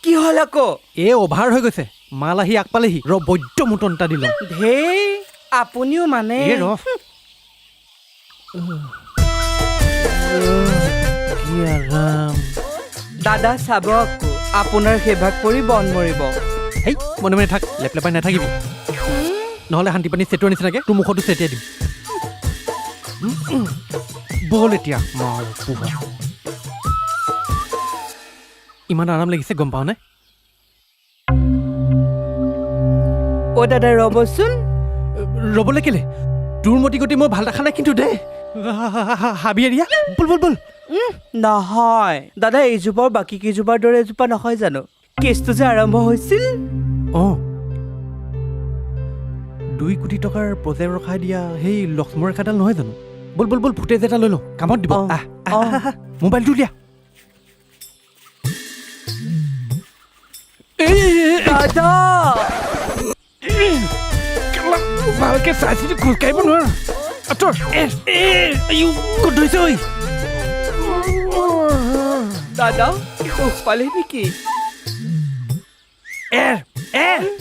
কি হল আকৌ? অভাৰ হৈ গৈছে। মাল আহি আগ পালেহি। বৈদ্য মুটনটা দিলো। ধেই আপুনিও মানে কি আৰাম। দাদা চাব আকৌ আপোনাৰ সেভাগ কৰি বন মৰিব। হেই মনে মনে থাক, লেপলেপাই নাথাকিবি, নহ'লে শান্তি পানী চেটোৱাৰ নিচিনাকে তোৰ মুখতো চেটিয়াই দিম। বল এতিয়া মাৰ পোহা। ইমান আৰাম লাগিছে গম পাৱ নে? অ' দাদা ৰ'বচোন। ৰ'বলৈ কেলে? তোৰ মতি গতি মই ভাল দেখা নাই কিন্তু দে। হাবি এৰিয়া বল বল বল। নহয় দাদা, এইজোপাৰ বাকী কেইজোপাৰ দৰে এজোপা নহয় জানো? কেছটো যে আৰম্ভ হৈছিল। অঁ, 2 কোটি টকাৰ প্ৰজেক্ট ৰখাই দিয়া সেই লক্ষ্মৰেখাডাল নহয় জানো? বল বল বল, ফুটেজ এটা লৈ লওঁ, কামত দিব। মোবাইলটো উলিয়া। দাদা ভালকে চাই চিতি খোজ কাঢ়িব নোৱাৰ। ক'ত ধৰিছে ঐ? দাদা দুখ পালে নেকি?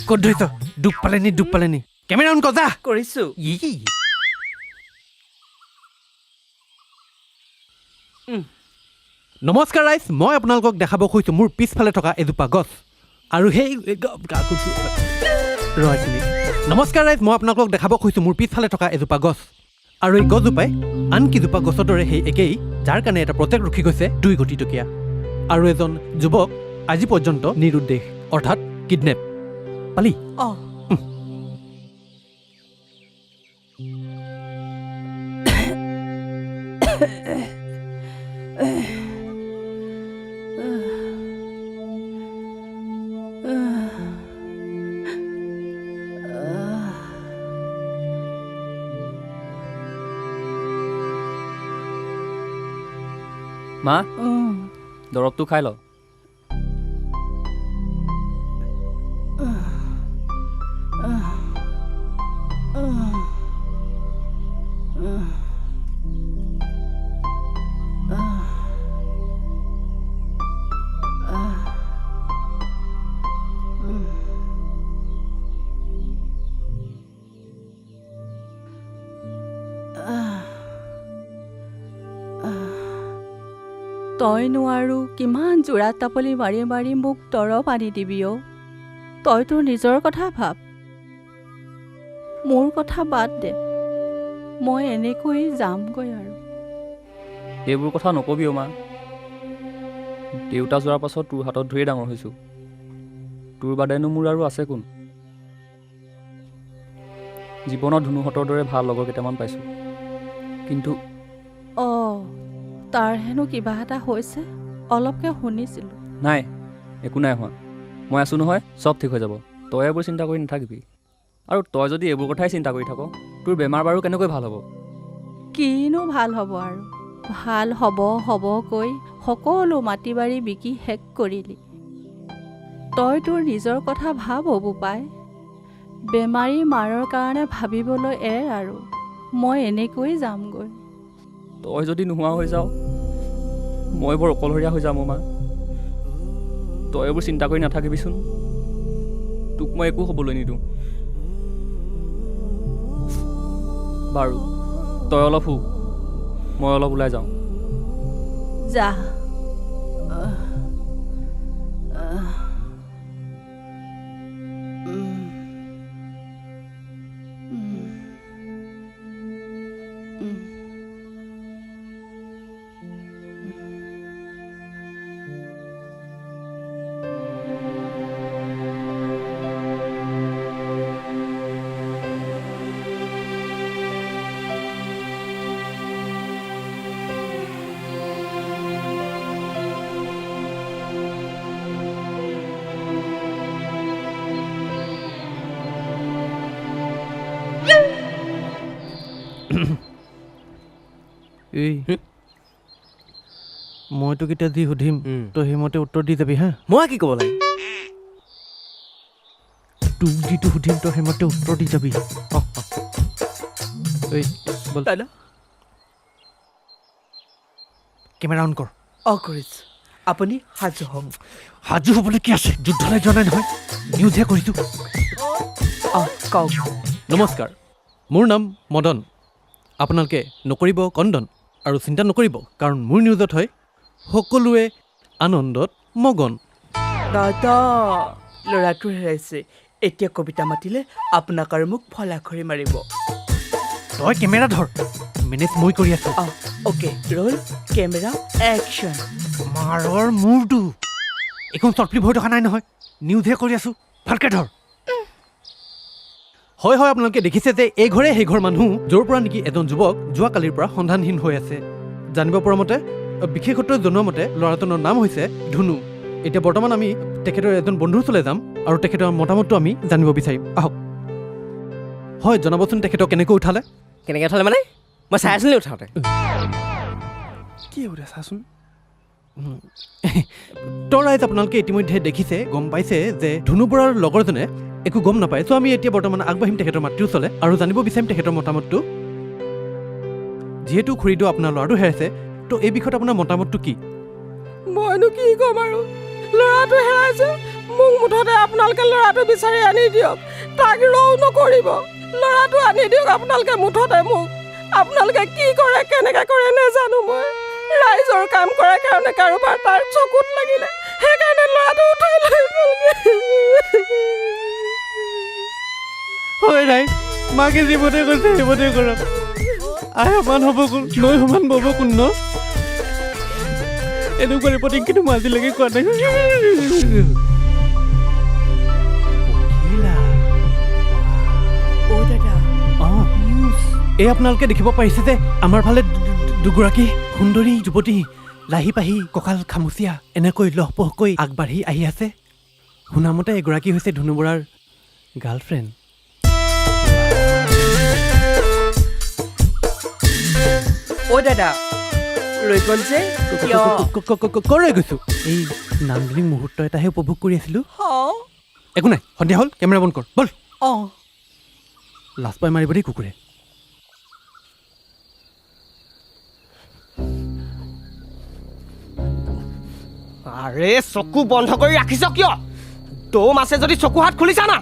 ক'ত ধৰিছ? দুখ পালে নি? কেমেৰা অন কৰ যা। কৰিছো। নমস্কাৰ ৰাইজ, মই আপোনালোকক দেখাব খুজিছোঁ মোৰ পিছফালে থকা এজোপা গছ। আৰু সেই নমস্কাৰ ৰাইজ, মই আপোনালোকক দেখাব খুজিছোঁ মোৰ পিছফালে থকা এজোপা গছ। আৰু এই গছজোপাই আন কেইজোপা গছৰ দৰে সেই একেই, যাৰ কাৰণে এটা প্ৰজেক্ট ৰখি গৈছে 2 কোটি টকীয়া। আৰু এজন যুৱক আজি পৰ্যন্ত নিৰুদ্দেশ, অৰ্থাৎ কিডনেপ। পালি? মা, দৰৱটো খাই ল। তই নোৱাৰো কিমান জোৰা টাপলি মাৰি মাৰি মোক দৰৱ আনি দিবি অ'। তই তোৰ নিজৰ কথা ভাব, মোৰ কথা বাদ দে। মই এনেকৈ যামগৈ আৰু। এইবোৰ কথা নকবি অ' মা। দেউতা যোৱাৰ পাছত তোৰ হাতত ধৰিয়ে ডাঙৰ হৈছোঁ। তোৰ বাদেনো মোৰ আৰু আছে কোন? জীৱনত ধুনুহঁতৰ দৰে ভাল লগৰ কেইটামান পাইছোঁ, কিন্তু তাৰ হেনো কিবা এটা হৈছে, অলপকে শুনিছিলোঁ। নাই, একো নাই হোৱা। মই আছোঁ নহয়, চব ঠিক হৈ যাব। তই এইবোৰ চিন্তা কৰি নাথাকিবি। আৰু তই যদি এইবোৰ কথাই চিন্তা কৰি থাক, তোৰ বেমাৰ বাৰু কেনেকৈ ভাল হ'ব? কিনো ভাল হ'ব আৰু? ভাল হ'ব কৈ সকলো মাটি বাৰী বিকি শেষ কৰিলি। তই তোৰ নিজৰ কথা ভাব বোপাই। বেমাৰী মাৰৰ কাৰণে ভাবিবলৈ এৰ আৰু। মই এনেকৈ যামগৈ। তই যদি নোহোৱা হৈ যাও, মই বৰ অকলশৰীয়া হৈ যাম অ' মা। তই এইবোৰ চিন্তা কৰি নাথাকিবিচোন। তোক মই একো হ'বলৈ নিদিওঁ। বাৰু, তই অলপ শু, মই অলপ ওলাই যাওঁ। যা। এই মই তোক এতিয়া যি সুধিম তই সেইমতে উত্তৰ দি যাবি হা মই কি ক'ব লাগে তোক যিটো সুধিম তই সেইমতে উত্তৰ দি যাবি এই বল দাদা কেমেৰা অন কৰ কৰিছ আপুনি সাজু হওক সাজু হ'বলৈ কি আছে যুদ্ধলৈ যোৱা নাই নহয় নিউজহে কৰিছোঁ কওক নমস্কাৰ মোৰ নাম মদন আপোনালোকে নকৰিব কণ্ডন আৰু চিন্তা নকৰিব কাৰণ মোৰ নিউজত হয় সকলোৱে আনন্দত মগন দাদা ল'ৰাটো হেৰাইছে এতিয়া কবিতা মাতিলে আপোনাক আৰু মোক ফলাখৰি মাৰিব তই কেমেৰা ধৰ মেনেজ মই কৰি আছোঁ অ'কে ৰোল কেমেৰা একশ্যন মাৰৰ মূৰটো একো শ্বৰ্ট ফিল্ম হৈ থকা নাই নহয় নিউজহে কৰি আছোঁ ভালকৈ ধৰ হয় হয় আপোনালোকে দেখিছে যে এই ঘৰে সেই ঘৰ মানুহ য'ৰ পৰা নেকি এজন যুৱক যোৱাকালিৰ পৰা সন্ধানহীন হৈ আছে জানিব পৰা মতে বিশেষত্বই জনোৱা মতে ল'ৰাজনৰ নাম হৈছে ধুনু এতিয়া বৰ্তমান আমি তেখেতৰ এজন বন্ধুৰ ওচৰলৈ যাম আৰু তেখেতৰ মতামতটো আমি জানিব বিচাৰিম আহক হয় জনাবচোন তেখেতক কেনেকৈ উঠালে কেনেকৈ উঠালে মানে মই চাই আছিলোঁ উঠাওঁতে কি সুধে চাচোন তো ৰাইজ আপোনালোকে ইতিমধ্যে দেখিছে গম পাইছে যে ধুনু বৰাৰ লগৰজনে একো গম নাপায় চ' আমি এতিয়া বৰ্তমান আগবাঢ়িম তেখেতৰ মাতৃৰ ওচৰলৈ আৰু জানিব বিচাৰিম তেখেতৰ মতামতটো যিহেতু খুৰীদেউ আপোনাৰ ল'ৰাটো হেৰাইছে তো এই বিষয়ত আপোনাৰ মতামতটো কি মইনো কি ক'ম আৰু ল'ৰাটো হেৰাইছে মোক মুঠতে আপোনালোকে ল'ৰাটো বিচাৰি আনি দিয়ক তাক ৰৌ নকৰিব ল'ৰাটো আনি দিয়ক আপোনালোকে মুঠতে মোক আপোনালোকে কি কৰে কেনেকৈ কৰে নাজানো মই ৰাইজৰ কাম কৰাৰ কাৰণে কাৰোবাৰ তাৰ চকুত লাগিলে সেইকাৰণে ল'ৰাটো উঠাই লৈ গ'লগৈ হয় ৰাইজ মাকে যিমতে কৈছে সেইমতে কৰক আই সমান হ'ব কোন নৈ সমান ব'ব কোন ন এনেকুৱা ৰিপৰ্টিং কিন্তু মই আজিলৈকে কোৱা নাই দাদা এই আপোনালোকে দেখিব পাৰিছে যে আমাৰ ফালে দুগৰাকী সুন্দৰী যুৱতী লাহি পাহি কঁকাল খামুচীয়া এনেকৈ লহপহকৈ আগবাঢ়ি আহি আছে শুনামতে এগৰাকী হৈছে ধুনু বৰাৰ গাৰ্লফ্ৰেণ্ড দাদা ৰৈ গ'ল যে কৰ গৈছোঁ এই নান্দনিক মুহূৰ্ত এটাহে উপভোগ কৰি আছিলোঁ একো নাই সন্ধিয়া হ'ল কেমেৰা বন্ধ কৰ বল লাজ পাই মাৰিব দেই কুকুৰে আৰে চকু বন্ধ কৰি ৰাখিছ কিয় দম আছে যদি চকু হাত খুলিছা না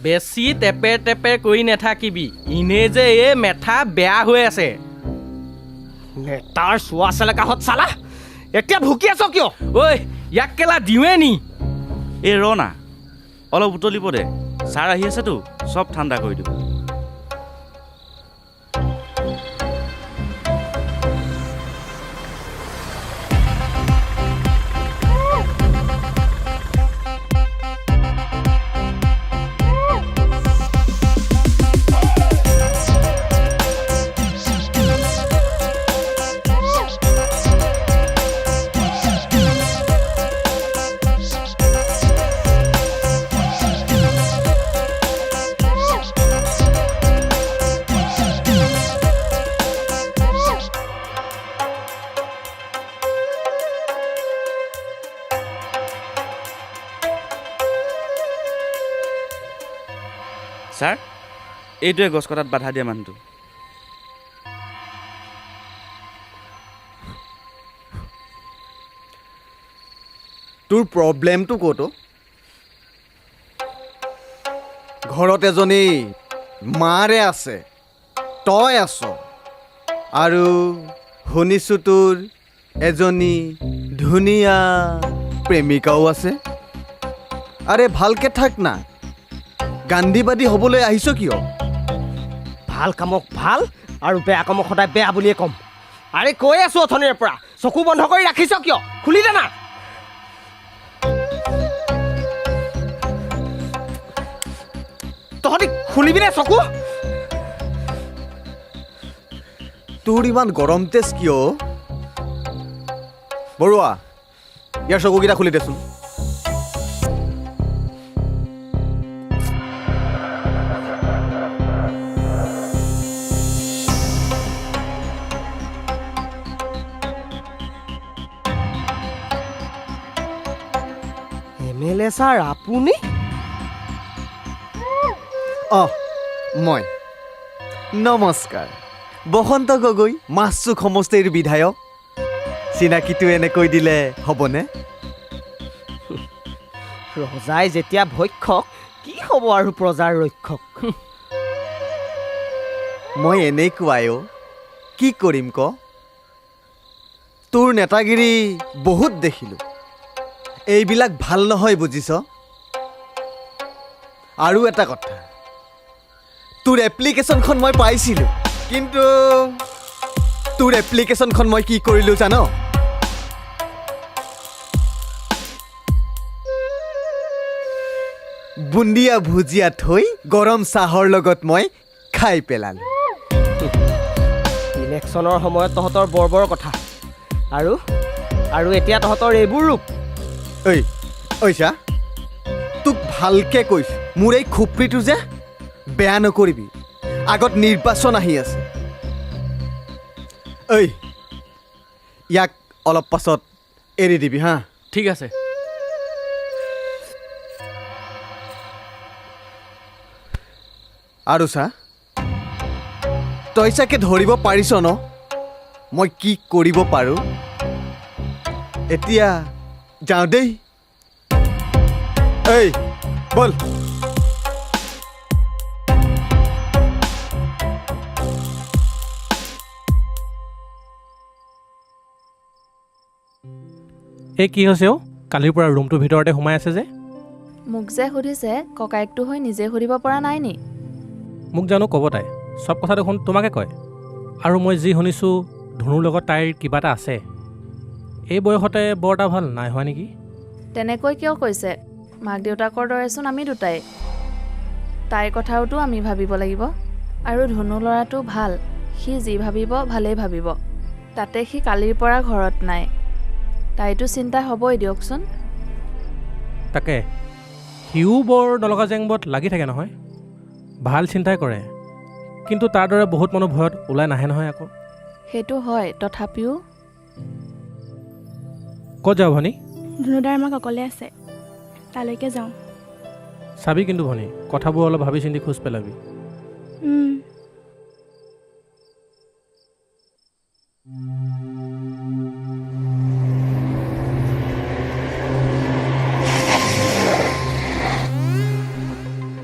বেছি টেপেৰ টেপেৰ কৰি নাথাকিবি এনেই যে এই মেথা বেয়া হৈ আছে নেতাৰ চোৱা চেলেকাহত চালা এতিয়া ভুকি আছ কিয় ঐ ইয়াক কেলা দিওঁৱে নি এই ৰ না অলপ উতলিব দে ছাৰ আহি আছেতো চব ঠাণ্ডা কৰি দিব ছাৰ এইটোৱে গছ কটাত বাধা দিয়া মানুহটো তোৰ প্ৰব্লেমটো ক'তো ঘৰত এজনী মাৰে আছে তই আছ আৰু শুনিছোঁ তোৰ এজনী ধুনীয়া প্ৰেমিকাও আছে আৰে ভালকৈ থাক না গান্ধীবাদী হ'বলৈ আহিছ কিয় ভাল কামক ভাল আৰু বেয়া কামক সদায় বেয়া বুলিয়ে ক'ম আৰে কৈ আছোঁ অথনিৰ পৰা চকু বন্ধ কৰি ৰাখিছ কিয় খুলি দে না তহঁতি খুলিবি নে চকু তোৰ ইমান গৰম তেজ কিয় বৰুৱা ইয়াৰ চকুকেইটা খুলি দেচোন MLA ছাৰ আপুনি? মই নমস্কাৰ বসন্ত গগৈ মাছচুক সমষ্টিৰ বিধায়ক চিনাকিটো এনেকৈ দিলে হ'বনে? ৰজাই যেতিয়া ভক্ষক কি হ'ব আৰু প্ৰজাৰ ৰক্ষক? মই এনেকুৱাই কি কৰিম ক? তোৰ নেতাগিৰি বহুত দেখিলোঁ, এইবিলাক ভাল নহয় বুজিছ? আৰু এটা কথা, তোৰ এপ্লিকেশ্যনখন মই পাইছিলোঁ, কিন্তু তোৰ এপ্লিকেশ্যনখন মই কি কৰিলোঁ জান? বুন্দিয়া ভুজিয়া থৈ গৰম চাহৰ লগত মই খাই পেলালোঁ। ইলেকশ্যনৰ সময়ত তহঁতৰ বৰ কথা আৰু এতিয়া তহঁতৰ এইবোৰ ৰূপ। ঐ চা, তোক ভালকে কৈছোঁ, মোৰ এই খুপৰিটো যে বেয়া নকৰিবি, আগত নিৰ্বাচন আহি আছে। ইয়াক অলপ পাছত এৰি দিবি হা? ঠিক আছে। আৰু চা, তই চাগে ধৰিব পাৰিছ ন মই কি কৰিব পাৰোঁ? এতিয়া যাওঁ দেই। বল। এই কি হৈছে কালিৰ পৰা ৰুমটোৰ ভিতৰতে সোমাই আছে যে? মোক যে সুধিছে ককায়েকটো হৈ নিজে সুধিব পৰা নাই নি? মোক জানো ক'ব তাই, চব কথা দেখোন তোমাকে কয়। আৰু মই যি শুনিছোঁ ধনুৰ লগত তাইৰ কিবা এটা আছে। এই বয়সতে বৰ এটা ভাল নাই হোৱা নেকি? তেনেকৈ কিয় কৈছে? মাক দেউতাকৰ দৰেচোন আমি দুটাই। তাইৰ কথাওতো আমি ভাবিব লাগিব। আৰু ধনু ল'ৰাটো ভাল, সি যি ভাবিব ভালেই ভাবিব। তাতে সি কালিৰ পৰা ঘৰত নাই, তাইতো চিন্তা হ'বই দিয়কচোন। তাকে সিও বৰ নলগা জেংবত লাগি থাকে নহয়, ভাল চিন্তাই কৰে, কিন্তু তাৰ দৰে বহুত মানুহ ভয়ত ওলাই নাহে নহয় আকৌ। সেইটো হয়, তথাপিও ক'ত যাওঁ ভনী? ধনুদাৰ আমাক অকলে আছে, তালৈকে যাওঁ। চাবি কিন্তু ভনী, কথাবোৰ অলপ ভাবি চিন্তি খোজ পেলাবি।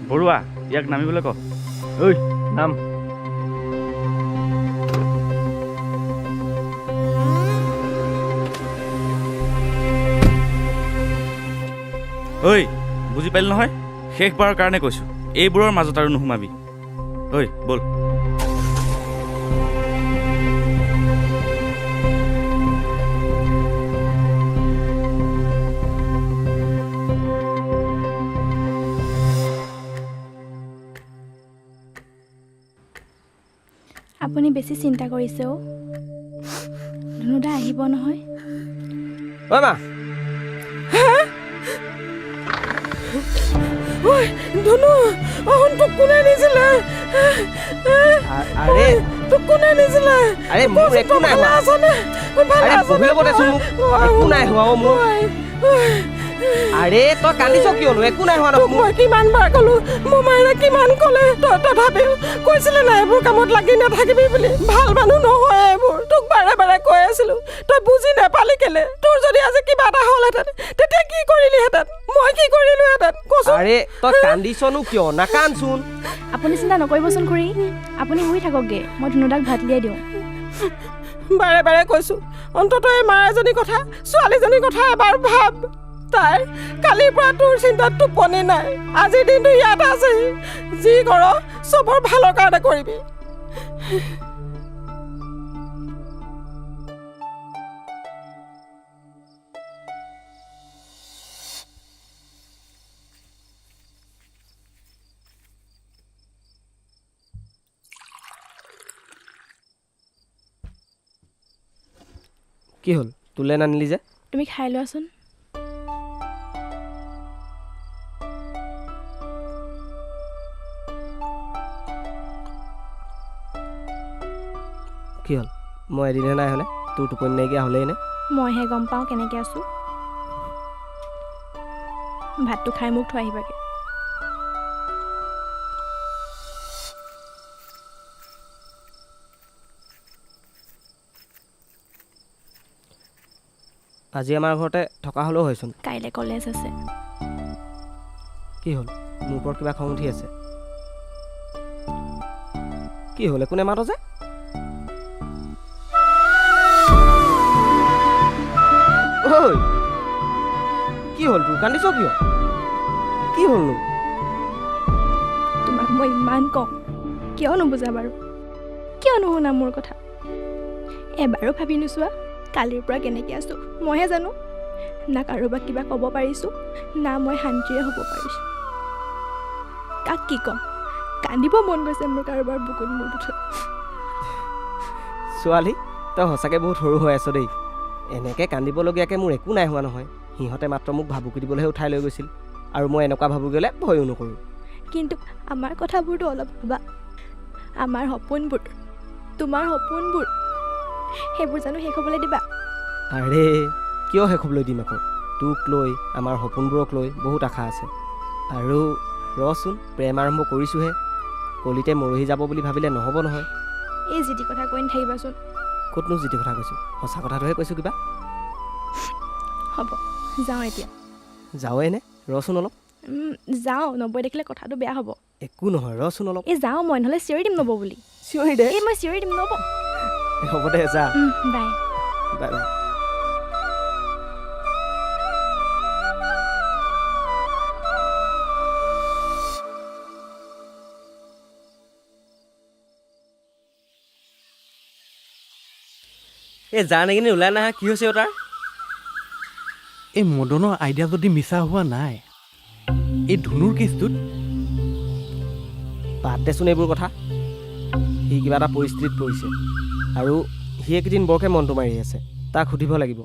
বৰুৱা, ইয়াক নামিবলৈ ক। নাম। বুজি পালি নহয়? শেষবাৰৰ কাৰণে কৈছোঁ, এইবোৰৰ মাজত আৰু নোসোমাবি। বল। আপুনি বেছি চিন্তা কৰিছে ধনুদা আহিব নহয়। মা ধনু, তোক কোনে নিছিলে? তোক কোনে নিছিলে? মোৰ একো নাই হোৱা। বহি ল'ব দেচোন মোক, একো নাই হোৱা মোৰ। তই কান্দিছ কিয়নো? একো নাই হোৱা। মই কিমান বাৰ ক'লো, মোৰ মায়ে কিমান ক'লে, তথাপিও কৈছিলে নাই এইবোৰ কামত লাগি নাথাকিবি বুলি। ভাল মানুহ নহয় এইবোৰ, তোক বাৰে বাৰে কৈ আছিলো, তই বুজি নাপালি কেলে? তোৰ যদি আজি কিবা এটা হ'লহেঁতেন তেতিয়া কি কৰিলিহেঁতেন? মই কি কৰিলোহেঁতেন কচোন? তই কান্দিছনো কিয়? নাকান্দচোন। আপুনি চিন্তা নকৰিবচোন খুৰী, আপুনি শুই থাককগে, মই ধনুদাক ভাত লিয়াই দিওঁ। বাৰে বাৰে কৈছো, অন্ততঃ এই মা এজনীৰ কথা, ছোৱালীজনীৰ কথা এবাৰ ভাব। তাই কালিৰ পৰা তোৰ চিন্তাত টোপনি নাই, আজিৰ দিনটো ইয়াত আছেহি। যি কৰ চবৰ ভালৰ কাৰণে কৰিবি। কি হ'ল? তোলে নানিলি যে? তুমি খাই লোৱাচোন। কি হ'ল? মই এদিনে নাই হ'লে তোৰ টোপনি নাইকিয়া হ'লেই নে? মইহে গম পাওঁ কেনেকৈ আছোঁ। ভাতটো খাই মোক থৈ আহিবাগে। আজি আমাৰ ঘৰতে থকা হ'লেও হয়চোন। কাইলৈ কলেজ আছে। কি হ'ল, মোৰ ওপৰত কিবা খং উঠি আছে? কি হ'ল, একো নেমাত যে? ঐ কি হ'ল তোৰ, কান্দিছ কিয়? কি হ'লনো? তোমাক মই ইমান কওঁ, কিয় নুবুজা বাৰু? কিয় নুশুনা মোৰ কথা? এবাৰো ভাবি নোচোৱা কালিৰ পৰা কেনেকৈ আছোঁ মইহে জানো। না কাৰোবাক কিবা ক'ব পাৰিছোঁ, না মই শান্তিৰে হ'ব পাৰিছোঁ। কাক কি ক'ম? কান্দিব মন গৈছে মোৰ কাৰোবাৰ বুকুত মূৰটো থৈ। ছোৱালী, তই সঁচাকৈ বহুত সৰু হৈ আছ দেই। এনেকৈ কান্দিবলগীয়াকৈ মোৰ একো নাই হোৱা নহয়। সিহঁতে মাত্ৰ মোক ভাবুকি দিবলৈহে উঠাই লৈ গৈছিল, আৰু মই এনেকুৱা ভাবুকি গ'লে ভয়ো নকৰোঁ। কিন্তু আমাৰ কথাবোৰতো অলপ ভাবা। আমাৰ সপোনবোৰ, তোমাৰ সপোনবোৰ, সেইবোৰ জানো শেষ হ'বলৈ দিবা? আৰে কিয় শেষ হ'বলৈ দিম আকৌ? তোক লৈ, আমাৰ সপোনবোৰক লৈ বহুত আশা আছে। আৰু ৰচোন, প্ৰেম আৰম্ভ কৰিছোঁহে। কলিতে মৰহি যাব বুলি ভাবিলে নহ'ব নহয়। এই যিটি কথা কৈ নাথাকিবাচোন। ক'তনো যিটি কথা কৈছোঁ, সঁচা কথাটোহে কৈছোঁ। কিবা হ'ব, যাওঁ এতিয়া। যাওঁৱে নে? ৰচোন অলপ। যাওঁ, নবৈ দেখিলে কথাটো বেয়া হ'ব। একো নহয়, ৰচোন অলপ। এই যাওঁ মই, নহ'লে চিঞৰি দিম নব বুলি। চিঞৰি দে। এই মই চিঞৰি দিম নব। হ'ব দে, যা। Bye bye bye. এই যা নেকি ওলাই নাহা, কি হৈছে তাৰ? এই মদনৰ আইডিয়া যদি মিছা হোৱা নাই, এই ধুনুৰ কেছটোত বাদ দেচোন এইবোৰ কথা। সি কিবা এটা পৰিস্থিতিত পৰিছে, আৰু সি এইকেইদিন বৰকৈ মনটো মাৰি আছে। তাক সুধিব লাগিব।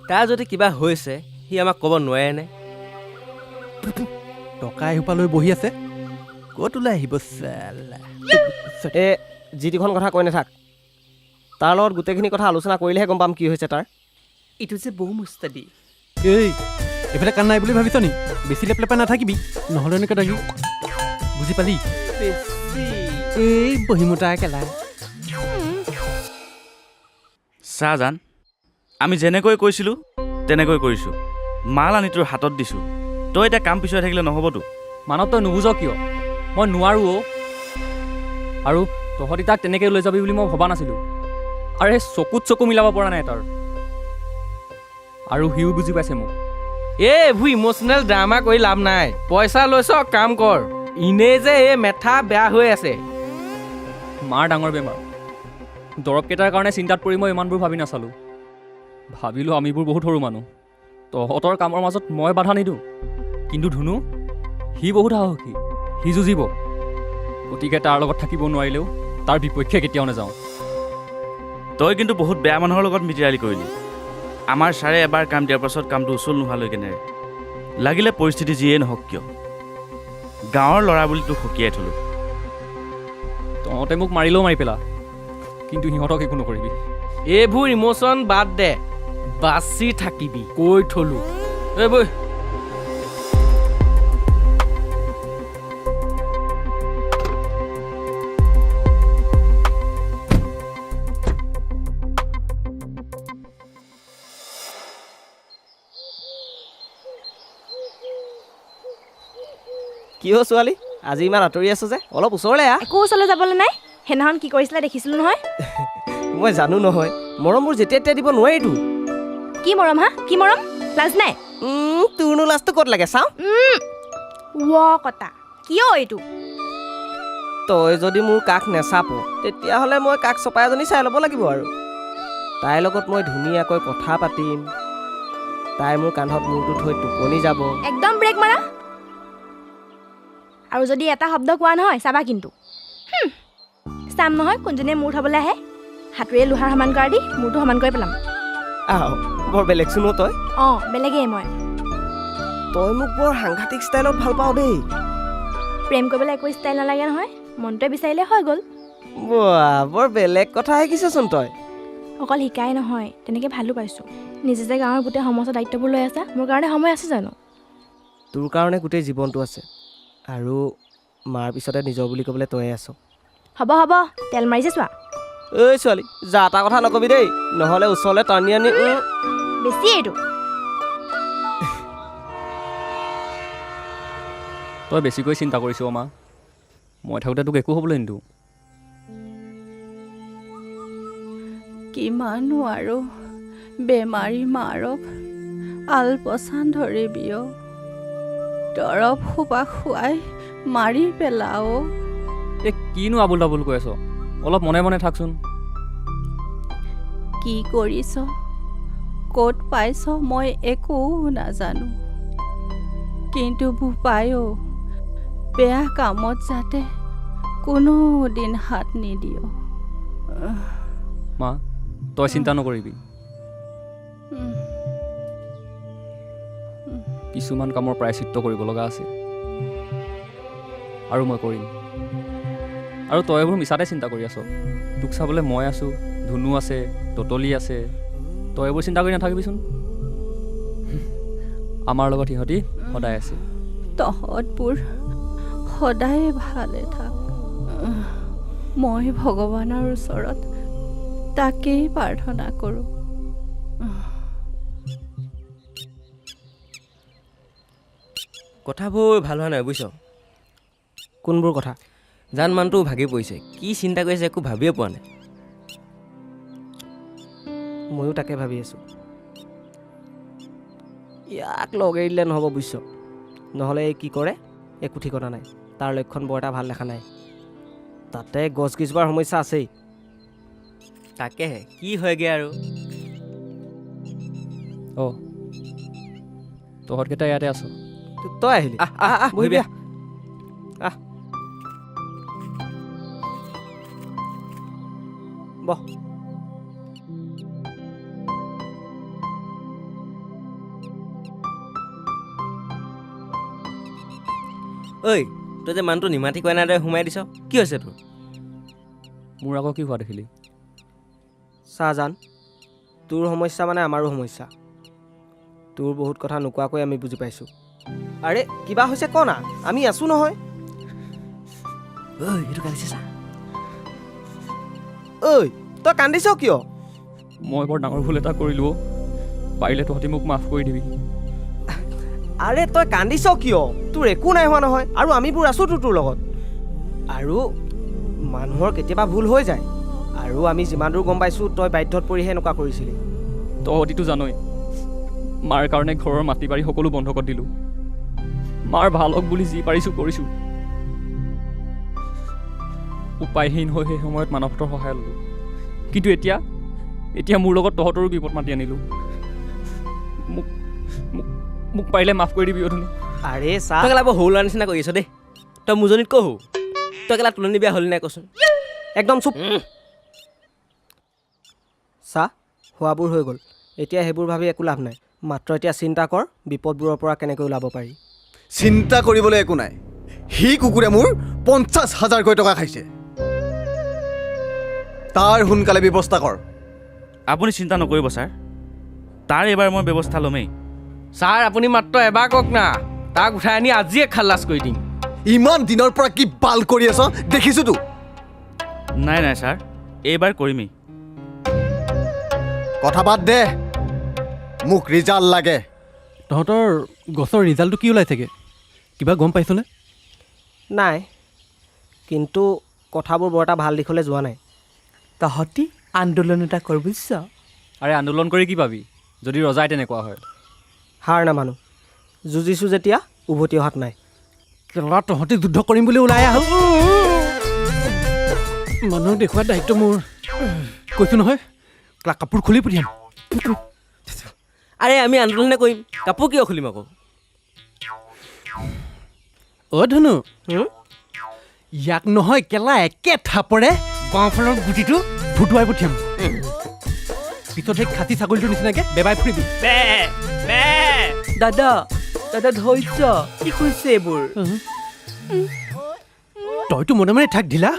তাৰ যদি কিবা হৈছে সি আমাক ক'ব নোৱাৰেনে? টকা এসোপা লৈ বহি আছে, ক'ত ওলাই আহিব চালা। এই যিটিখন কথা কৈ নাথাক। তাৰ লগত গোটেইখিনি কথা আলোচনা কৰিলেহে গম পাম কি হৈছে তাৰ। এইটো যে বহু মুস্তাদি। এই এইফালে কাণ নাই বুলি ভাবিছ নি? বেছি লেপ লেপাই নাথাকিবি, নহ'লে এনেকৈ থাকি। বুজি পালি? এই বহিমোতা কেলা। চাহজান, আমি যেনেকৈ কৈছিলোঁ তেনেকৈ কৰিছোঁ। মাল আনি তোৰ হাতত দিছোঁ। তই এতিয়া কাম পিছুৱাই থাকিলে নহ'বতো। মানৱ, তই নুবুজ কিয়? মই নোৱাৰোঁ অ'। আৰু তহঁতি তাক তেনেকৈ লৈ যাবি বুলি মই ভবা নাছিলোঁ। আৰু সেই চকুত চকু মিলাব পৰা নাই তাৰ। আৰু সিও বুজি পাইছে মোক। এইবোৰ ইম'চনেল ড্ৰামা কৰি লাভ নাই। পইচা লৈছ, কাম কৰ। এনেই যে এই মেথা বেয়া হৈ আছে। মাৰ ডাঙৰ বেমাৰ। দৰৱকেইটাৰ কাৰণে চিন্তাত পৰি মই ইমানবোৰ ভাবি নাচালোঁ। ভাবিলোঁ আমিবোৰ বহুত সৰু মানুহ, তহঁতৰ কামৰ মাজত মই বাধা নিদিওঁ। কিন্তু ধুনু, সি বহুত সাহসী, সি যুঁজিব। গতিকে তাৰ লগত থাকিব নোৱাৰিলেও তাৰ বিপক্ষে কেতিয়াও নাযাওঁ। তই কিন্তু বহুত বেয়া মানুহৰ লগত মিতিৰালি কৰিলি। আমাৰ ছাৰে এবাৰ কাম দিয়াৰ পাছত কামটো উচল নোহোৱালৈকে নেৰে। লাগিলে পৰিস্থিতি যিয়েই নহওক কিয়, গাঁৱৰ ল'ৰা বুলি তোক সকীয়াই থলোঁ। তহঁতে মোক মাৰিলেও মাৰি পেলা, কিন্তু সিহঁতক একো নকৰিবি। এইবোৰ ইম'চন বাদ দে, বাচি থাকিবি, কৈ থলোঁ। এই বৈ। কি হ'ল ছোৱালী, আজি ইমান আঁতৰি আছো যে? অলপ ওচৰলৈ আহ। একো ওচৰলৈ যাবলৈ নাই। সেইদিনাখন কি কৰিছিলে দেখিছিলোঁ নহয়। মই জানো নহয়, মৰমবোৰ যেতিয়া তেতিয়া দিব নোৱাৰিতো। কি মৰম হা? কি মৰম? লাজ নাই? তোৰনো লাজটো ক'ত লাগে চাওঁ। কটা কিয় এইটো? তই যদি মোৰ কাষ নেচাপ, তেতিয়াহ'লে মই কাষ চপাই এজনী চাই ল'ব লাগিব আৰু। তাইৰ লগত মই ধুনীয়াকৈ কথা পাতিম, তাই মোৰ কান্ধত মূৰটো থৈ টোপনি যাব। একদম ব্ৰেক মাৰা। আৰু যদি এটা শব্দ কোৱা নহয় চাবা কিন্তু। চাম নহয় কোনজনীয়ে মূৰ থ'বলৈ আহে। হাতুৰে লোহাৰ সমান কৰা দি মূৰটো সমান কৰি পেলাম। আহ, বৰ বেলেগ চোন তই। অঁ, বেলেগেই মই। তই মোক বৰ সাংঘাতিক ষ্টাইলত ভাল পাওঁ দেই। প্ৰেম কৰিবলৈ একো ষ্টাইল নালাগে নহয়, মনটোৱে বিচাৰিলে হৈ গ'ল। বৰ বেলেগ কথা শিকিছচোন তই। অকল শিকাই নহয়, তেনেকৈ ভালো পাইছোঁ। নিজে যে গাঁৱৰ গোটেই সমস্ত দায়িত্ববোৰ লৈ আছা, মোৰ কাৰণে সময় আছে জানো? তোৰ কাৰণে গোটেই জীৱনটো আছে আৰু মাৰ পিছতে নিজৰ বুলি ক'বলৈ তয়ে আছ। হ'ব হ'ব তেল মাৰিছে চোৱা ঐ ছোৱালী যা এটা কথা নকবি দেই, নহ'লে ওচৰলৈ টানি আনি বেছি এইটো তই বেছিকৈ চিন্তা কৰিছ মা। মই থাকোঁতে তোক একো হ'বলৈ নিদিওঁ। কিমানো আৰু বেমাৰী মাৰক আলপচান ধৰিবি অ'। দৰৱ সোপা খুৱাই মাৰি পেলাও। এই কিনো আবুল তাবুল কৈ আছ? অলপ মনে মনে থাকচোন। কি কৰিছ ক'ত পাইছ মই একো নাজানো, কিন্তু বোপাইও বেয়া কামত যাতে কোনো দিন হাত নিদিয়। মা তই চিন্তা নকৰিবি। কিছুমান কামৰ প্ৰায়চিত্ত কৰিব লগা আছে আৰু মই কৰিম। আৰু তই এইবোৰ মিছাতে চিন্তা কৰি আছ। তোক চাবলৈ মই আছোঁ, ধুনু আছে, ততলি আছে। তই এইবোৰ চিন্তা কৰি নাথাকিবিচোন। আমাৰ লগত সিহঁতি সদায় আছে। তহঁতবোৰ সদায় ভালে থাক। মই ভগৱানৰ ওচৰত তাকেই প্ৰাৰ্থনা কৰোঁ। কথাবোৰ ভাল হোৱা নাই বুজিছ। কোনবোৰ কথা? জান মানুহটো ভাগি পৰিছে, কি চিন্তা কৰিছে একো ভাবিয়ে পোৱা নাই। ময়ো তাকে ভাবি আছোঁ। ইয়াক লগ এৰি দিলে নহ'ব বুজিছ। নহ'লে কি কৰে একো ঠিকনা নাই। তাৰ লক্ষণ বৰ এটা ভাল দেখা নাই। তাতে গছ গিজোৱাৰ সমস্যা আছেই। তাকেহে কি হয়গৈ আৰু। অঁ তহঁতকেইটা ইয়াতে আছ। তই আহিলি, বহিবি আহ। বহ। ঐ তই যে মানুহটো নিমাতি কোৱা নাই দৰে সোমাই দিছ, কি হৈছে তোৰ? মোৰ আকৌ কি হোৱা দেখিলি? চাহজান, তোৰ সমস্যা মানে আমাৰো সমস্যা। তোৰ বহুত কথা নোকোৱাকৈ আমি বুজি পাইছোঁ। আৰে কিবা হৈছে ক না, আমি আছোঁ নহয়। ঐ এইটো কান্দিছে চা। ঐ তই কান্দিছ কিয়? মই বৰ ডাঙৰ ভুল এটা কৰিলোঁ। পাৰিলে তহঁতি মোক মাফ কৰি দিবি। আৰে তই কান্দিছ কিয়? তোৰ একো নাই হোৱা নহয়, আৰু আমিবোৰ আছোঁতো তোৰ লগত। আৰু মানুহৰ কেতিয়াবা ভুল হৈ যায়, আৰু আমি যিমান দূৰ গম পাইছোঁ তই বাধ্যত পৰিহে এনেকুৱা কৰিছিলি। তহঁতিতো জানই মাৰ কাৰণে ঘৰৰ মাটি বাৰী সকলো বন্ধকত দিলোঁ। মাৰ ভাল হওক বুলি যি পাৰিছোঁ কৰিছোঁ। উপায়হীন হৈ সেই সময়ত মানৱতৰ সহায় ল'লোঁ। কিন্তু এতিয়া মোৰ লগত তহঁতৰো বিপদ মাতি আনিলোঁ। মোক মোক মোক পাৰিলে মাফ কৰি দিবি অধুনু। আৰে চা, তই কেলা বৰ সৰু ল'ৰা নিচিনা কৰি আছ দেই। তই মোজনীত ক হৌ, তই কেলা তুলনি বিয়া হ'লি নাই কচোন। একদম চুপ। চা হোৱাবোৰ হৈ গ'ল, এতিয়া সেইবোৰ ভাবি একো লাভ নাই। মাত্ৰ এতিয়া চিন্তা কৰ বিপদবোৰৰ পৰা কেনেকৈ ওলাব পাৰি। চিন্তা কৰিবলৈ একো নাই। সি কুকুৰে মোৰ 50,000কৈ টকা খাইছে। তাৰ সোনকালে ব্যৱস্থা কৰ। আপুনি চিন্তা নকৰিব ছাৰ, তাৰ এইবাৰ মই ব্যৱস্থা ল'মেই। ছাৰ আপুনি মাত্ৰ এবাৰ কওক না, তাক উঠাই আনি আজিয়ে খালাচ কৰি দিম। ইমান দিনৰ পৰা কি বাল কৰি আছ দেখিছোতো। নাই নাই ছাৰ, এইবাৰ কৰিমেই। কথা বাদ দে, মোক ৰিজাল্ট লাগে। তহঁতৰ গছৰ ৰিজাল্টটো কি ওলাইছেগৈ? কিবা গম পাইছনে? নাই, কিন্তু কথাবোৰ বৰ এটা ভাল দিশলৈ যোৱা নাই। তহঁতি আন্দোলন এটা কৰ বুজিছ। আৰে আন্দোলন কৰি কি পাবি যদি ৰজাই তেনেকুৱা হয়? হাৰ নামানো, যুঁজিছোঁ যেতিয়া উভতি অহাত নাই। কেলা তহঁতি যুদ্ধ কৰিম বুলি ওলাই আহ। মানুহক দেখুওৱা দায়িত্ব মোৰ। কৈছোঁ নহয় কেলা কাপোৰ খুলি পঠিয়াম। আৰে আমি আন্দোলনে কৰিম, কাপোৰ কিয় খুলিম আকৌ? অ' ধুনু, ইয়াক নহয় কেলা একে থাপৰে বাওঁফালৰ গুটিটো ফুটুৱাই পঠিয়াম। পিছত সেই খাচী ছাগলীটোৰ নিচিনাকৈ বেবাই ফুৰিবি। দাদা ধৈৰ্য, কি কৈছে এইবোৰ? তইতো মনে মনে থাক ঢিলা,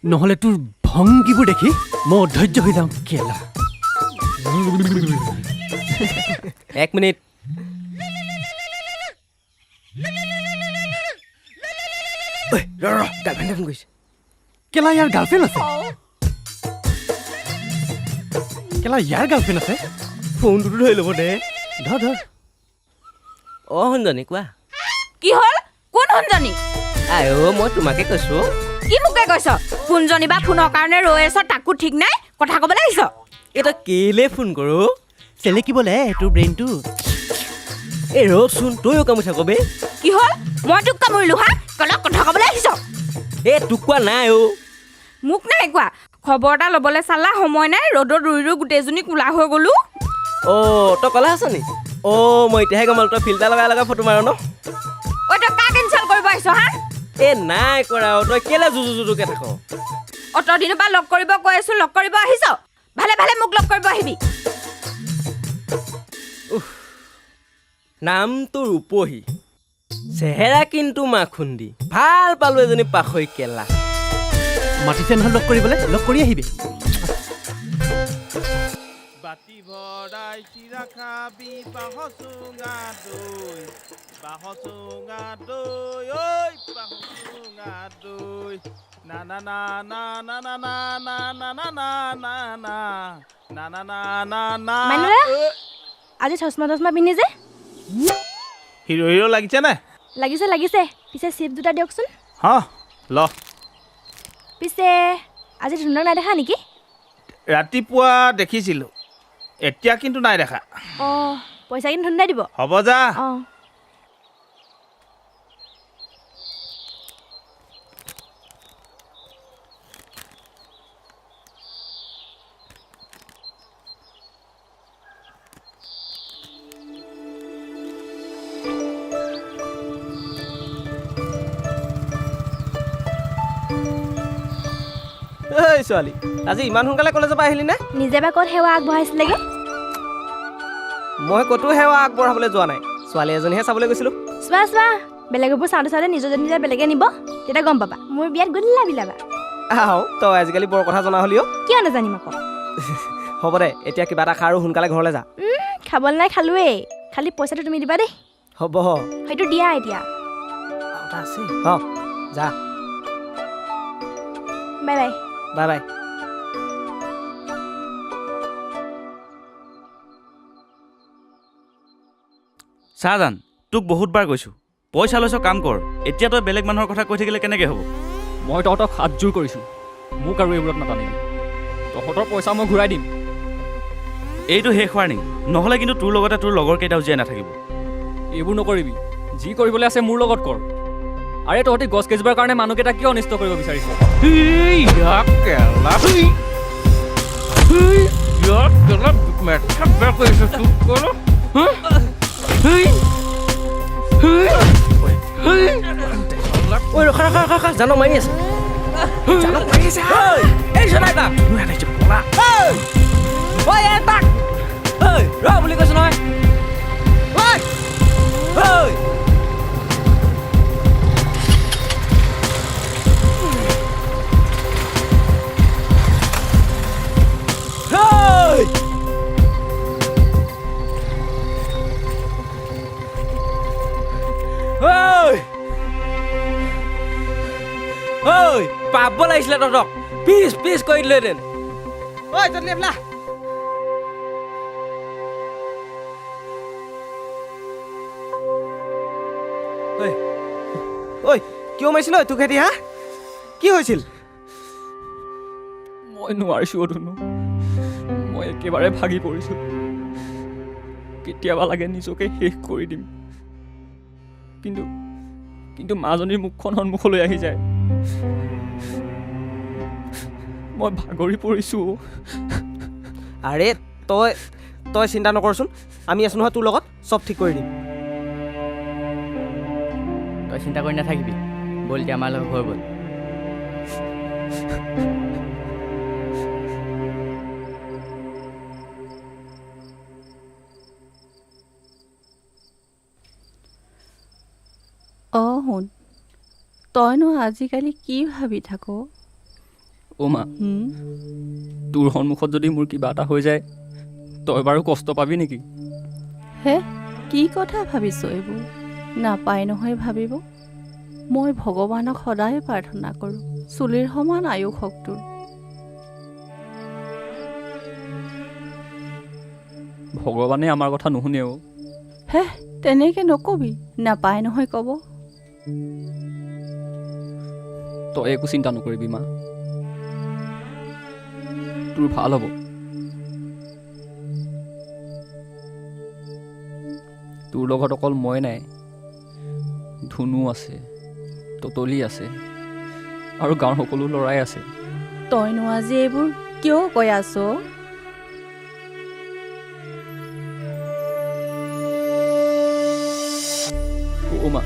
নহ'লে তোৰ ভংগীবোৰ দেখি মই অধৈৰ্য হৈ যাওঁ কেলা। এক মিনিট। গাৰ্লফ্ৰেণ্ডে ফোন কৰিছে কেলা ইয়াৰ গাৰ্লফ্ৰেণ্ড আছে কেলা ইয়াৰ গাৰ্লফ্ৰেণ্ড আছে ফোনটোতো ধৰি ল'ব দে ধৰ ধৰ অঁ শুনজনী কোৱা কি হ'ল কোন শুনজনী আই মই তোমাকে কৈছোঁ কি মোকে কৈছ কোনজনী বা ফোনৰ কাৰণে ৰৈ আছ তাকো ঠিক নাই কথা ক'বলৈ আহিছ এই তই কেলে ফোন কৰোঁ চেলেকিবলে তোৰ ব্ৰেইনটো এই ৰচোন তয়ো কামুৰি থাক বে কি হ'ল মই তোক কামুৰিলো হা কলক কথা ক'বলৈ আহিছ এই তোক কোৱা নাই অ' মোক নাই কোৱা খবৰ এটা ল'বলৈ চালা সময় নাই ৰ'দত ৰুই ৰুই গোটেইজনী কোলা হৈ গ'লো অ' তই ক'লা আছ নি অ' মই এতিয়াহে গম পালোঁ তই ফিল্টাৰ লগাই লগাই ফটো মাৰ ন ঐ তই কাক ইনচাল্ট কৰিব আহিছ হা এই নাই কৰা অ' তই কেলে জুজুকে থাক অত দিনৰ পৰা লগ কৰিব কৈ আছোঁ লগ কৰিব আহিছ ভালে ভালে মোক লগ কৰিব আহিবি নামটো ৰূপহী চেহেৰা কিন্তু মাখুন্দি ভাল পালোঁ এজনী পাখৈ কেলা মাতিছে নহয় লগ কৰিবলৈ লগ কৰি আহিবি বাতি ভৰাই চিৰা খাবি বাঁহচুঙা দৈ বাঁহচুঙা দৈ ঐ বাঁহচুঙা দৈ না না না না না না না না না না না না না না না না না না মাইনুদা? আজি চশমা টচমা পিন্ধি যে হিৰো হিৰো লাগিছে নে লাগিছে লাগিছে পিছে চিপ দুটা দিয়কচোন হ ল পিছে আজি ধুনক নাই দেখা নেকি ৰাতিপুৱা দেখিছিলোঁ এতিয়া কিন্তু নাই দেখা অঁ পইচা কিন্তু ধুন নাই দিব হ'ব যা অঁ ঐ ছোৱালী আজি ইমান সোনকালে কলেজৰ পৰা আহিলি নে নিজে বা ক'ত সেৱা আগবঢ়াইছিলেগৈ মই ক'তো সেৱা আগবঢ়াবলৈ যোৱা নাই ছোৱালী এজনীহে চাবলৈ গৈছিলোঁ চোৱা চোৱা বেলেগবোৰ চাওঁতে চাওঁতে নিজৰ যদি নিজে বেলেগে নিব তেতিয়া গম পাবা মোৰ বিয়াত গলিলা বিলাবা আহ তই আজিকালি বৰ কথা জনা হ'লিও কিয় নাজানিম আকৌ হ'ব দে এতিয়া কিবা এটা খা আৰু সোনকালে ঘৰলৈ যা খাবলৈ নাই খালোৱেই খালি পইচাটো তুমি দিবা দেই হ'ব সেইটো দিয়া এতিয়া আছে অঁ যা বাই বাই বাই বাই চাহজান তোক বহুতবাৰ কৈছোঁ পইচা লৈছ কাম কৰ এতিয়া তই বেলেগ মানুহৰ কথা কৈ থাকিলে কেনেকৈ হ'ব মই তহঁতক হাতযোৰ কৰিছোঁ মোক আৰু এইবোৰত নাটানিবি তহঁতৰ পইচা মই ঘূৰাই দিম এইটো শেষ হোৱাৰ নেকি নহ'লে কিন্তু তোৰ লগতে তোৰ লগৰ কেইটাও জীয়াই নাথাকিব এইবোৰ নকৰিবি যি কৰিবলৈ আছে মোৰ লগত কৰ আৰে তহঁতি গছ কেইজোপাৰ কাৰণে মানুহকেইটা কিয় অনিষ্ট কৰিব বিচাৰিছ ঐ ৰখা ৰখা ৰখা জানক মাৰি আছে জানক মাৰি আছে এই চলাই তাক পলা ঐ এই তাক ঐ ৰ বুলি কৈছো নহয় ঐ ঐ ঐ পাব লাগিছিলে তহঁতক পিছ পিছ কৰি দিলেহেঁতেন ঐ জলদি এফলা ঐ কিয় মাৰিছিল তোক হেঁতি হা কি হৈছিল মই নোৱাৰিছোঁ ধুনু মই একেবাৰে ভাগি পৰিছোঁ কেতিয়াবা লাগে নিজকে শেষ কৰি দিম কিন্তু কিন্তু মাজনীৰ মুখখন সন্মুখলৈ আহি যায় মই ভাগৰি পৰিছোঁ আৰে তই তই চিন্তা নকৰচোন আমি আছোঁ নহয় তোৰ লগত চব ঠিক কৰি দিম তই চিন্তা কৰি নাথাকিবি বল এতিয়া আমাৰ লগত ঘৰ বল অঁ শুন তইনো আজিকালি কি ভাবি থাক অ' মা তোৰ সন্মুখত যদি মোৰ কিবা এটা হৈ যায় তই বাৰু কষ্ট পাবি নেকি হে কি কথা ভাবিছ এইবোৰ নাপায় নহয় ভাবিব মই ভগৱানক সদায় প্ৰাৰ্থনা কৰোঁ চুলিৰ সমান আয়ুস হওক তোৰ। ভগৱানে আমাৰ কথা নুশুনেও। হে তেনেকৈ নকবি, নাপায় নহয় ক'ব। তই একো চিন্তা নকৰিবি মা, তোৰ ভাল হ'ব। তোৰ লগত অকল মই নাই, ধুনু আছে, ততলি আছে আৰু গাঁৱৰ সকলো ল'ৰাই আছে। তইনো আজি এইবোৰ কিয় কৈ আছ? অ' মা,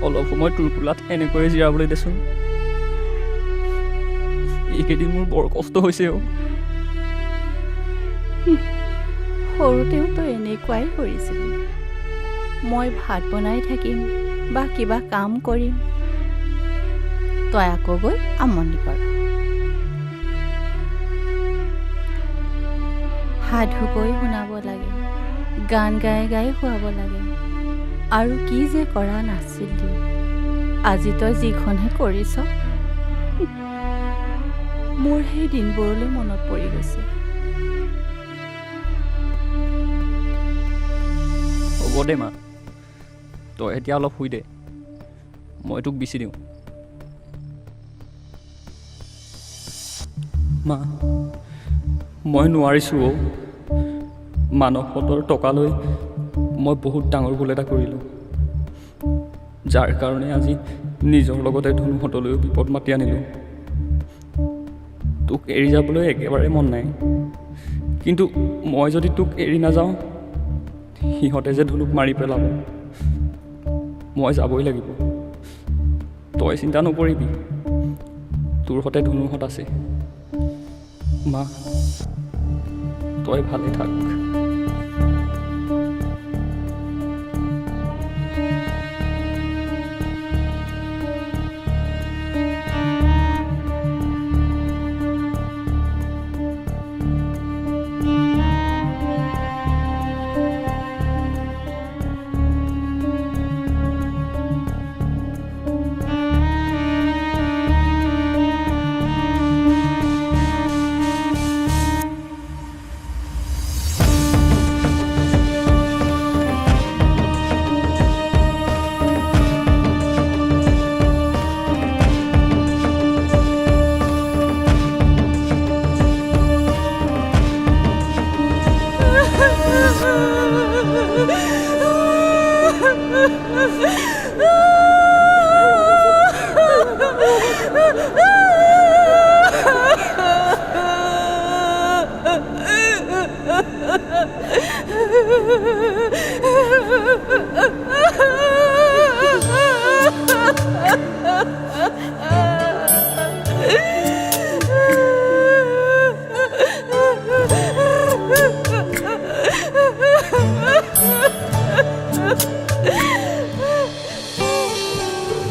অলপ সময় তোৰ কোলাত এনেকৈয়ে জিৰাবলৈ দেচোন। এইকেইদিন মোৰ বৰ কষ্ট হৈছে অ'। সৰুতেও তই এনেকুৱাই কৰিছিলি। মই ভাত বনাই থাকিম বা কিবা কাম কৰিম, তই আকৌ গৈ আমনি কৰ। সাধু কৈ শুনাব লাগে, গান গাই গাই শুৱাব লাগে, আৰু কি যে কৰা নাছিলি। আজি তই যিখনহে কৰিছ, মোৰ সেই দিনবোৰলৈ মনত পৰি গৈছে। হ'ব দে মা, তই এতিয়া অলপ শুই দে, মই তোক বিচি দিওঁ। মা, মই নোৱাৰিছোঁ অ'। মানসহঁতৰ টকালৈ মই বহুত ডাঙৰ ভুল এটা কৰিলোঁ, যাৰ কাৰণে আজি নিজৰ লগতে ধুনুহঁতলৈও বিপদ মাতি আনিলোঁ। তোক এৰি যাবলৈ একেবাৰে মন নাই, কিন্তু মই যদি তোক এৰি নাযাওঁ, সিহঁতে যে ধুনুক মাৰি পেলাব। মই যাবই লাগিব। তই চিন্তা নকৰিবি, তোৰ সতে ধুনুহঁত আছে। মা, তই ভালে থাক।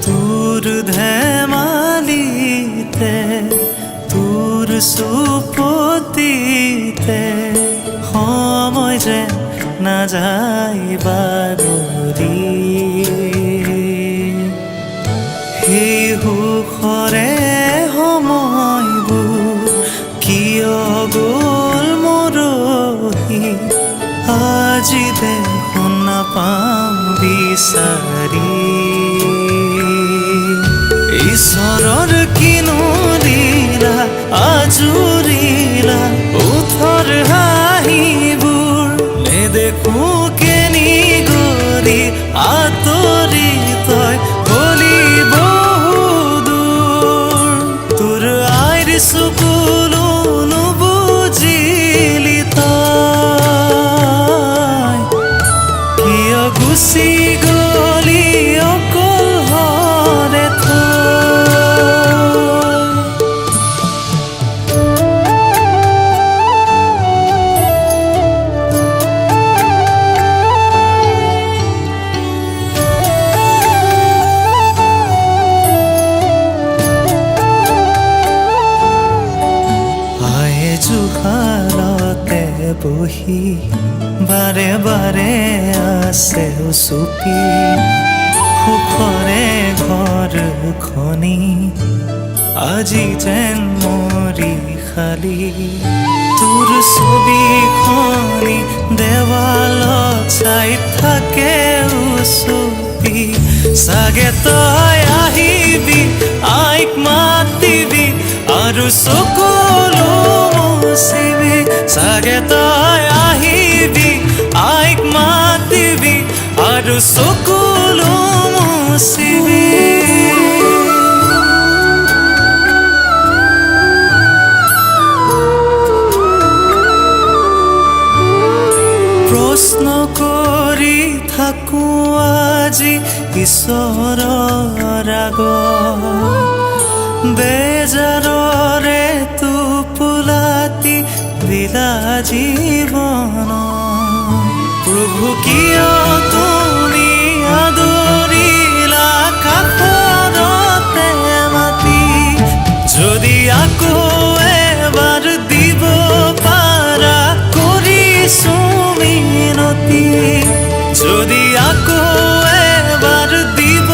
তোৰ ধেমালিতে তোৰ সুপতিতে সময় যে না যাইবাৰ সেই সুখৰে সময়বোৰ কিয় গ'ল মৰহি, আজি দেখোন নাপাওঁ বিচাৰি। ঈশ্বৰৰ কিনো লীলা আজুৰিলা উঠৰ হাঁহিবোৰ, নেদেখো কেনি গলি আঁতৰি তই গলি বহুদূৰ। তোৰ আইৰ চকুলো নুবুজিলি তই, কিয় গুচি গলি অকল হৰে থৈ। জুহালতে বহি বাৰে বাৰে আছে চুপি, সুখৰে ঘৰখনি আজি যেন মৰি খালি তোৰ ছবিখনি দেৱালত চাই থাকে উচুপি চাগে তই আহিবি আইক মাতিবি আৰু চকুলো মুচিবি চাগে তই আহিবি আইক মাতিবি আৰু চকুলো মুচিবি প্ৰশ্ন কৰি থাকো আজি ঈশ্বৰৰ আগত বেজাৰৰে টোপোলাতি দিলা জীৱন প্ৰভু কিয় তুমি আদৰিলা কাষৰতে মাতি যদি আকৌ এবাৰ দিব পাৰা কৰিছো মিনতি যদি আকৌ এবাৰ দিব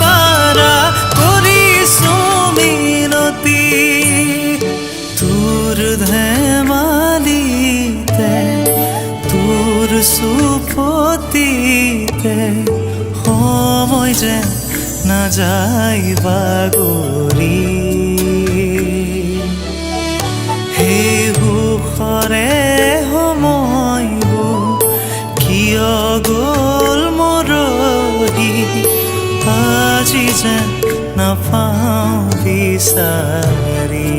পাৰা কৰিছো মিনতি তোৰ ধেমালিতে তোৰ চুপতিতে সময় যে নাযায় বাগৰি সেই সুখৰে সময়বোৰ কিয় গ'ল মৰহি আজি যে নাপাওঁ বিচাৰি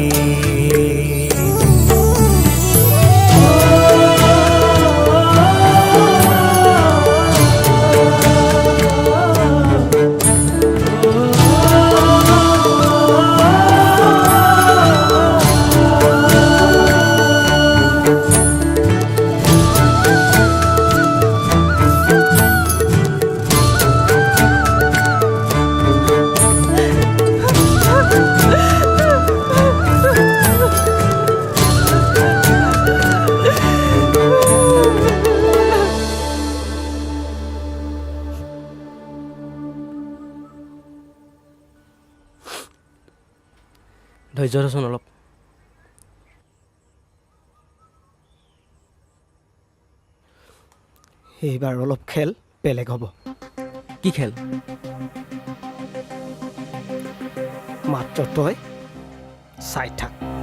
ধৈৰ্য ধৰচোন অলপ এইবাৰ অলপ খেল বেলেগ হ'ব কি খেল মাত্ৰ তই চাই থাক